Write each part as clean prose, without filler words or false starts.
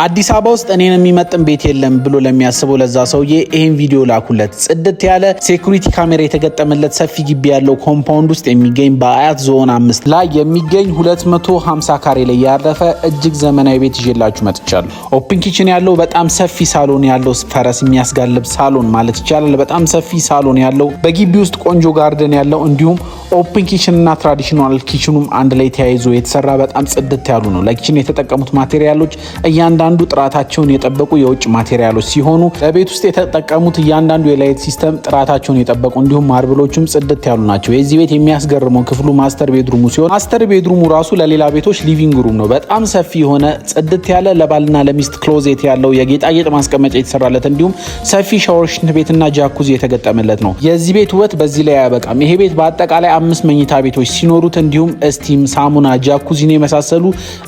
አዲስ አበባ ውስጥ እኔን የሚመጥን ቤት የለም ብሎ ለሚያስበው ለዛ ሰውዬ ይሄን ቪዲዮ ላኩለት። ጽድት ያለ ሴኩሪቲ ካሜራ የተገጠመለት ሰፊ ግቢ ያለው ኮምፓውንድ ውስጥ የሚገኝ በአያት ዞን 5 ላይ የሚገኝ 250 ካሬ ላይ ያረፈ እጅግ ዘመናዊ ቤት ይዤላችሁ መጥቻለሁ። ኦፕን ኪችን ያለው በጣም ሰፊ ሳሎን ያለው ፈረስ የሚያስጋልብ ሳሎን ማለት ይቻላል። በጣም ሰፊ ሳሎን ያለው በግቢ ውስጥ ቆንጆ ጋርደን ያለው እንዲሁም ኦፕን ኪችን እና ትራዲሽናል ኪችኑም አንድ ላይ ተያይዞ የተሰራ በጣም ጽድት ያሉ ነው። ለኪችን የተጠቀሙት ማቴሪያሎች እያንዳንዱ ጥራታቸውን የጠበቁ የውጭ ማቴሪያሎች ሲሆኑ ለቤት ውስጥ የተጠቀሙት እያንዳንዱ የላይት ሲስተም ጥራታቸውን የጠበቁ እንዲሁም ማርብሎችም ጽድት ያሉ ናቸው። የዚህ ቤት የሚያስገርመው ክፍሉ ማስተር ቤድሩሙ ሲሆን ማስተር ቤድሩሙ ራሱ ለሌላ ቤቶች ሊቪንግ ሩም ነው። በጣም ሰፊ የሆነ ጽድት ያለ ለባልና ለሚስት ክሎዜት ያለው የጌጣጌጥ ማስቀመጫ የተሰራለት እንዲሁም ሰፊ ሻወር፣ ሽንት ቤትና ጃኩዚ የተገጠመለት ነው። የዚህ ቤት ውበት በዚህ ላይ አያበቃም። ይሄ ቤት በአጠቃላይ 5 መኝታ ቤቶች ሲኖሩት እንዲሁም ስቲም፣ ሳሙና፣ ጃኩዚን የመሳሰሉ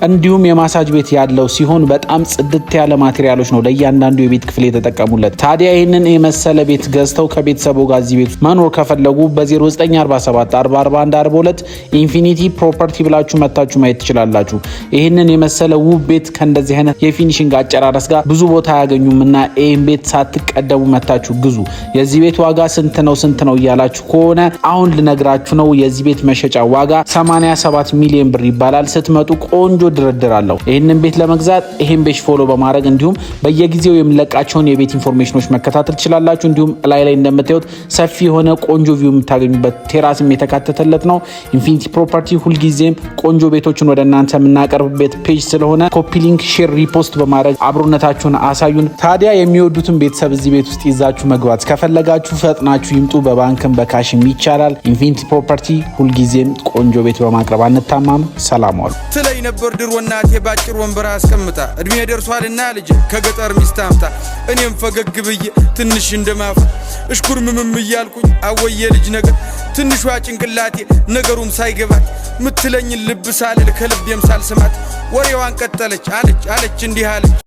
እንዲሁም የማሳጅ ቤት ያለው ሲሆን በጣም ጽድት ያለ ማቴሪያሎች ነው ለእያንዳንዱ የቤት ክፍል የተጠቀሙለት። ታዲያ ይህንን የመሰለ ቤት ገዝተው ከቤተሰቡ ጋር እዚህ ቤት መኖር ከፈለጉ በ0947 441 42 ኢንፊኒቲ ፕሮፐርቲ ብላችሁ መታችሁ ማየት ትችላላችሁ። ይህንን የመሰለ ውብ ቤት ከእንደዚህ አይነት የፊኒሽንግ አጨራረስ ጋር ብዙ ቦታ አያገኙምና ይህን ቤት ሳትቀደሙ መታችሁ ግዙ። የዚህ ቤት ዋጋ ስንት ነው እያላችሁ ከሆነ አሁን ልነግራችሁ ነው። የዚህ ቤት መሸጫ ዋጋ 87 ሚሊዮን ብር ይባላል። ስትመጡ ቆንጆ ድርድር አለው። ይህንን ቤት ለመግዛት ይህን ቤት ፎሎ በማድረግ እንዲሁም በየጊዜው የሚለቃቸውን የቤት ኢንፎርሜሽኖች መከታተል ትችላላችሁ። እንዲሁም ላይ እንደምታዩት ሰፊ የሆነ ቆንጆ ቪው የምታገኙበት ቴራስም የተካተተለት ነው። ኢንፊኒቲ ፕሮፐርቲ ሁልጊዜም ቆንጆ ቤቶችን ወደ እናንተ የምናቀርብበት ፔጅ ስለሆነ ኮፒ ሊንክ፣ ሼር፣ ሪፖስት በማድረግ አብሮነታችሁን አሳዩን። ታዲያ የሚወዱትን ቤተሰብ እዚህ ቤት ውስጥ ይዛችሁ መግባት ከፈለጋችሁ ፈጥናችሁ ይምጡ። በባንክም በካሽም ይቻላል። ኢንፊኒቲ ፕሮፐርቲ ሁልጊዜም ቆንጆ ቤት በማቅረብ አንታማም። ሰላም ዋሉ። ትለይ ነበር ድሮ እናቴ ባጭር ወንበር አስቀምጣ እድሜ ደርሷልና ልጅ ከገጠር ሚስት አምጣ። እኔም ፈገግ ብዬ ትንሽ እንደማፋ እሽኩርምምም እያልኩኝ አወየ ልጅ ነገር ትንሿ ጭንቅላቴ ነገሩም ሳይገባት ምትለኝ ልብ ሳልል ከልቤም ሳልስማት ወሬዋን ቀጠለች አለች እንዲህ አለች።